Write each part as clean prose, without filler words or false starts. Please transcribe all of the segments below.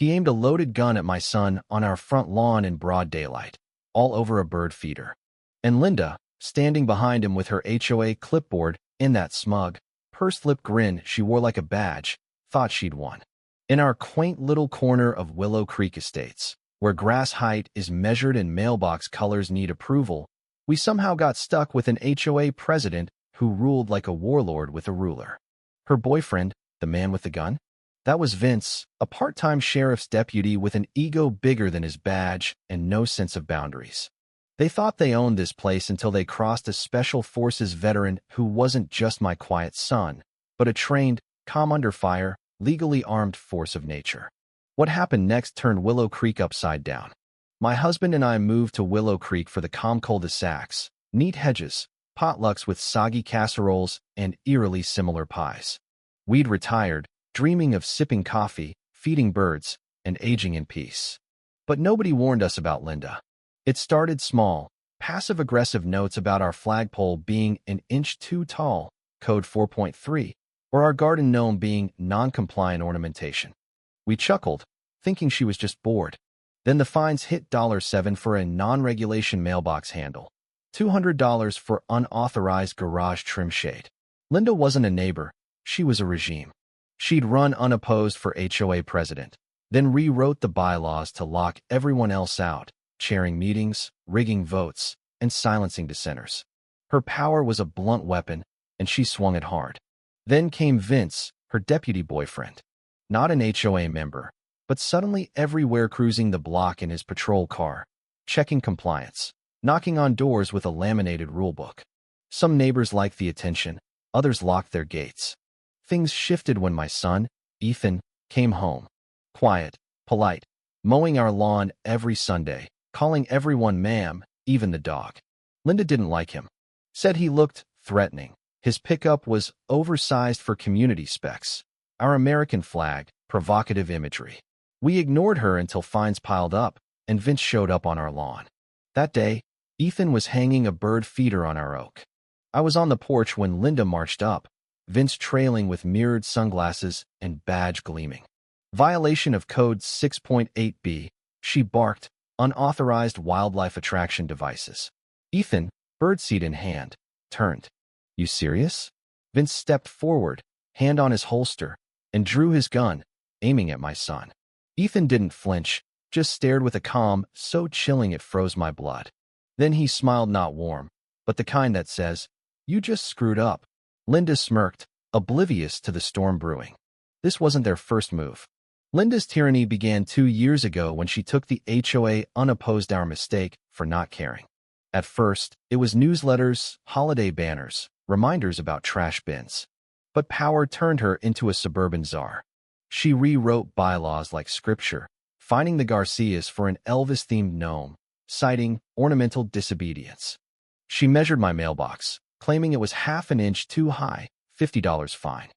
He aimed a loaded gun at my son on our front lawn in broad daylight, all over a bird feeder. And Linda, standing behind him with her HOA clipboard in that smug, pursed-lip grin she wore like a badge, thought she'd won. In our quaint little corner of Willow Creek Estates, where grass height is measured and mailbox colors need approval, we somehow got stuck with an HOA president who ruled like a warlord with a ruler. Her boyfriend, the man with the gun? That was Vince, a part-time sheriff's deputy with an ego bigger than his badge and no sense of boundaries. They thought they owned this place until they crossed a special forces veteran who wasn't just my quiet son, but a trained, calm-under-fire, legally armed force of nature. What happened next turned Willow Creek upside down. My husband and I moved to Willow Creek for the calm cul-de-sacs, neat hedges, potlucks with soggy casseroles, and eerily similar pies. We'd retired, dreaming of sipping coffee, feeding birds, and aging in peace. But nobody warned us about Linda. It started small, passive-aggressive notes about our flagpole being an inch too tall, code 4.3, or our garden gnome being non-compliant ornamentation. We chuckled, thinking she was just bored. Then the fines hit $7 for a non-regulation mailbox handle, $200 for unauthorized garage trim shade. Linda wasn't a neighbor, she was a regime. She'd run unopposed for HOA president, then rewrote the bylaws to lock everyone else out, chairing meetings, rigging votes, and silencing dissenters. Her power was a blunt weapon, and she swung it hard. Then came Vince, her deputy boyfriend. Not an HOA member, but suddenly everywhere cruising the block in his patrol car, checking compliance, knocking on doors with a laminated rulebook. Some neighbors liked the attention, others locked their gates. Things shifted when my son, Ethan, came home. Quiet, polite, mowing our lawn every Sunday, calling everyone ma'am, even the dog. Linda didn't like him. Said he looked threatening. His pickup was oversized for community specs. Our American flag, provocative imagery. We ignored her until fines piled up, and Vince showed up on our lawn. That day, Ethan was hanging a bird feeder on our oak. I was on the porch when Linda marched up, Vince trailing with mirrored sunglasses and badge gleaming. Violation of Code 6.8b, she barked, unauthorized wildlife attraction devices. Ethan, birdseed in hand, turned. You serious? Vince stepped forward, hand on his holster, and drew his gun, aiming at my son. Ethan didn't flinch, just stared with a calm so chilling it froze my blood. Then he smiled, not warm, but the kind that says, "You just screwed up." Linda smirked, oblivious to the storm brewing. This wasn't their first move. Linda's tyranny began 2 years ago when she took the HOA unopposed our mistake for not caring. At first, it was newsletters, holiday banners, reminders about trash bins. But power turned her into a suburban czar. She rewrote bylaws like scripture, fining the Garcias for an Elvis-themed gnome, citing ornamental disobedience. She measured my mailbox, claiming it was half an inch too high, $50 fine.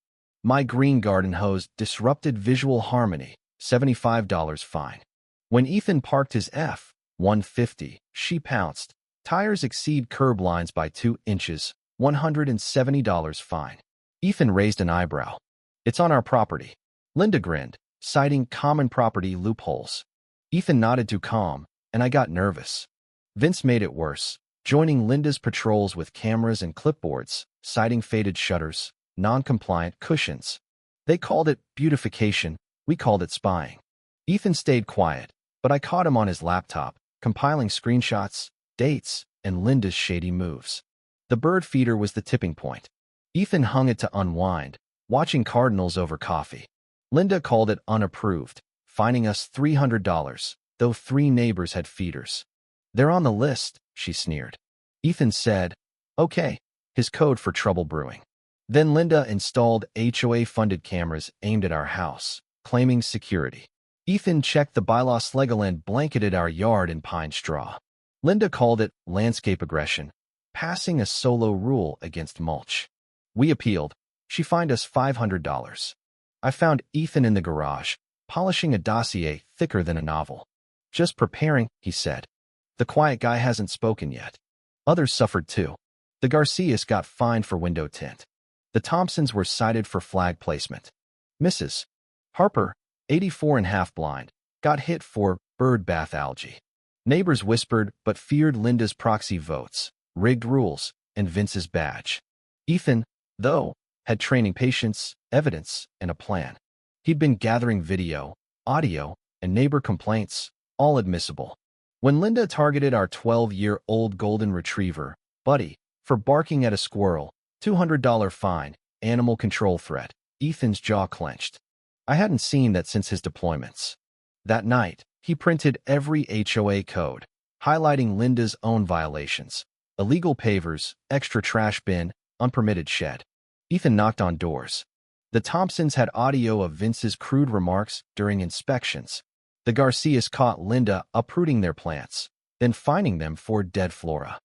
My green garden hose disrupted visual harmony, $75 fine. When Ethan parked his F-150, she pounced. Tires exceed curb lines by 2 inches, $170 fine. Ethan raised an eyebrow. It's on our property. Linda grinned, citing common property loopholes. Ethan nodded too calm, and I got nervous. Vince made it worse, joining Linda's patrols with cameras and clipboards, citing faded shutters, non-compliant cushions. They called it beautification, we called it spying. Ethan stayed quiet, but I caught him on his laptop, compiling screenshots, dates, and Linda's shady moves. The bird feeder was the tipping point. Ethan hung it to unwind, watching Cardinals over coffee. Linda called it unapproved, fining us $300, though 3 neighbors had feeders. They're on the list, she sneered. Ethan said, okay, his code for trouble brewing. Then Linda installed HOA-funded cameras aimed at our house, claiming security. Ethan checked the bylaw. Slegoland blanketed our yard in pine straw. Linda called it landscape aggression, passing a solo rule against mulch. We appealed. She fined us $500. I found Ethan in the garage, polishing a dossier thicker than a novel. Just preparing, he said. The quiet guy hasn't spoken yet. Others suffered too. The Garcias got fined for window tint. The Thompsons were cited for flag placement. Mrs. Harper, 84 and half blind, got hit for bird bath algae. Neighbors whispered but feared Linda's proxy votes, rigged rules, and Vince's badge. Ethan, though, had training patience, evidence, and a plan. He'd been gathering video, audio, and neighbor complaints, all admissible. When Linda targeted our 12-year-old golden retriever, Buddy, for barking at a squirrel, $200 fine, animal control threat, Ethan's jaw clenched. I hadn't seen that since his deployments. That night, he printed every HOA code, highlighting Linda's own violations: illegal pavers, extra trash bin, unpermitted shed. Ethan knocked on doors. The Thompsons had audio of Vince's crude remarks during inspections. The Garcias caught Linda uprooting their plants, then fining them for dead flora.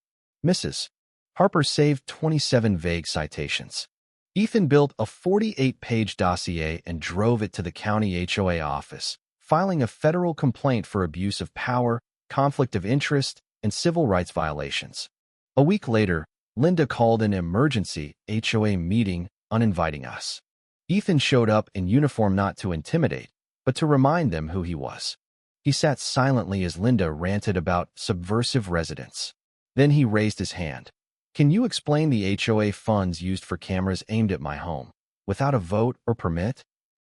Mrs. Harper saved 27 vague citations. Ethan built a 48-page dossier and drove it to the county HOA office, filing a federal complaint for abuse of power, conflict of interest, and civil rights violations. A week later, Linda called an emergency HOA meeting, uninviting us. Ethan showed up in uniform not to intimidate, but to remind them who he was. He sat silently as Linda ranted about subversive residents. Then he raised his hand. "Can you explain the HOA funds used for cameras aimed at my home, without a vote or permit?"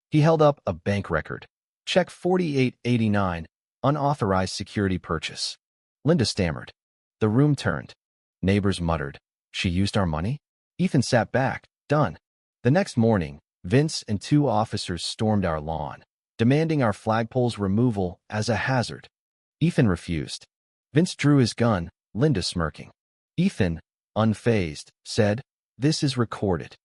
He held up a bank record. Check 4889, unauthorized security purchase. Linda stammered. The room turned. Neighbors muttered, "She used our money?" Ethan sat back, done. The next morning, Vince and 2 officers stormed our lawn, demanding our flagpole's removal as a hazard. Ethan refused. Vince drew his gun, Linda smirking. Ethan, unfazed, said, "This is recorded."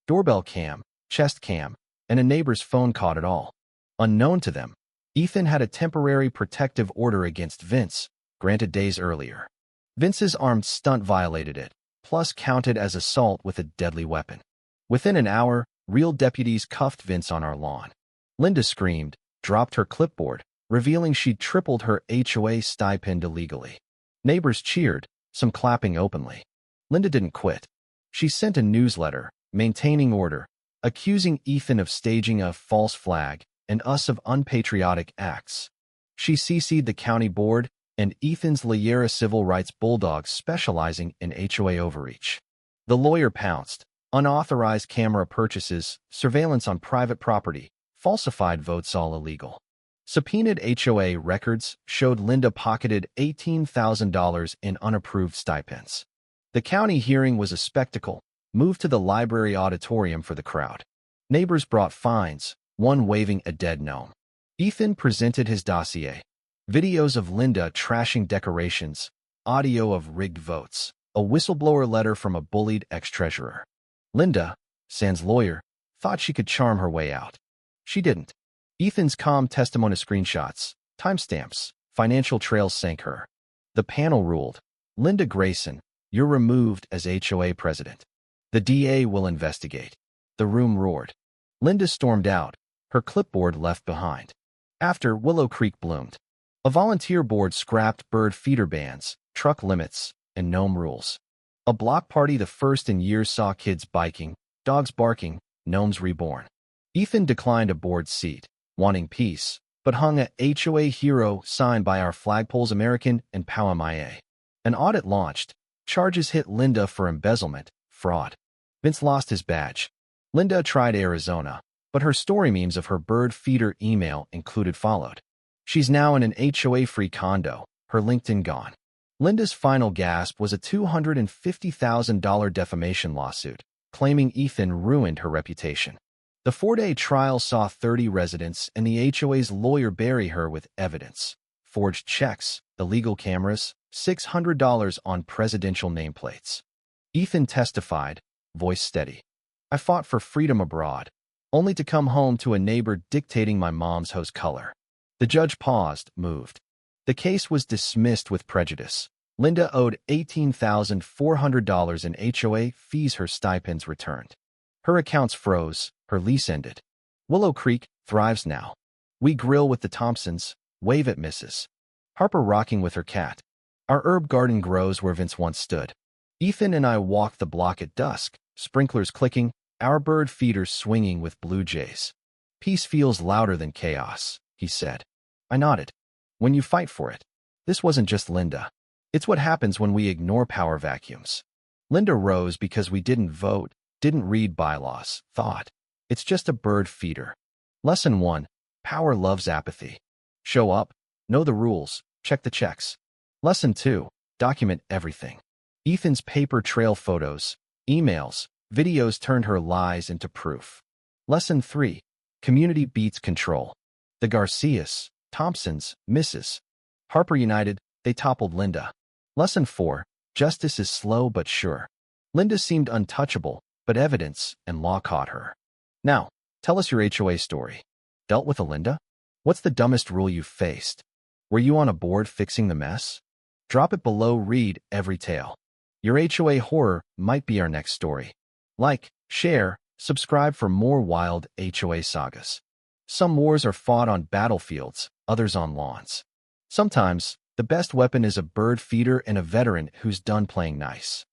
Doorbell cam, chest cam, and a neighbor's phone caught it all. Unknown to them, Ethan had a temporary protective order against Vince, granted days earlier. Vince's armed stunt violated it, plus counted as assault with a deadly weapon. Within an hour, real deputies cuffed Vince on our lawn. Linda screamed, dropped her clipboard, revealing she'd tripled her HOA stipend illegally. Neighbors cheered, some clapping openly. Linda didn't quit. She sent a newsletter, maintaining order, accusing Ethan of staging a false flag and us of unpatriotic acts. She CC'd the county board and Ethan's Liera civil rights bulldogs specializing in HOA overreach. The lawyer pounced. Unauthorized camera purchases, surveillance on private property, falsified votes, all illegal. Subpoenaed HOA records showed Linda pocketed $18,000 in unapproved stipends. The county hearing was a spectacle, moved to the library auditorium for the crowd. Neighbors brought fines, one waving a dead gnome. Ethan presented his dossier. Videos of Linda trashing decorations, audio of rigged votes, a whistleblower letter from a bullied ex-treasurer. Linda, sans lawyer, thought she could charm her way out. She didn't. Ethan's calm testimony screenshots, timestamps, financial trails sank her. The panel ruled, "Linda Grayson, you're removed as HOA president. The DA will investigate." The room roared. Linda stormed out, her clipboard left behind. After, Willow Creek bloomed. A volunteer board scrapped bird feeder bans, truck limits, and gnome rules. A block party, the first in years, saw kids biking, dogs barking, gnomes reborn. Ethan declined a board seat, wanting peace, but hung a HOA hero sign by our flagpoles, American and POW-MIA. An audit launched. Charges hit Linda for embezzlement, fraud. Vince lost his badge. Linda tried Arizona, but her story memes of her bird feeder email included followed. She's now in an HOA-free condo, her LinkedIn gone. Linda's final gasp was a $250,000 defamation lawsuit, claiming Ethan ruined her reputation. The 4-day trial saw 30 residents and the HOA's lawyer bury her with evidence: forged checks, illegal cameras, $600 on presidential nameplates. Ethan testified, voice steady. "I fought for freedom abroad, only to come home to a neighbor dictating my mom's hose color." The judge paused, moved. The case was dismissed with prejudice. Linda owed $18,400 in HOA fees, her stipends returned. Her accounts froze, her lease ended. Willow Creek thrives now. We grill with the Thompsons, wave at Mrs. Harper rocking with her cat. Our herb garden grows where Vince once stood. Ethan and I walk the block at dusk, sprinklers clicking, our bird feeders swinging with blue jays. "Peace feels louder than chaos," he said. I nodded. When you fight for it. This wasn't just Linda. It's what happens when we ignore power vacuums. Linda rose because we didn't vote, didn't read bylaws, thought. It's just a bird feeder. Lesson 1. Power loves apathy. Show up, know the rules, check the checks. Lesson 2. Document everything. Ethan's paper trail photos, emails, videos turned her lies into proof. Lesson 3. Community beats control. The Garcias, Thompsons, Mrs. Harper united, they toppled Linda. Lesson 4. Justice is slow but sure. Linda seemed untouchable, but evidence and law caught her. Now, tell us your HOA story. Dealt with a Linda? What's the dumbest rule you've faced? Were you on a board fixing the mess? Drop it below, read every tale. Your HOA horror might be our next story. Like, share, subscribe for more wild HOA sagas. Some wars are fought on battlefields, others on lawns. Sometimes, the best weapon is a bird feeder and a veteran who's done playing nice.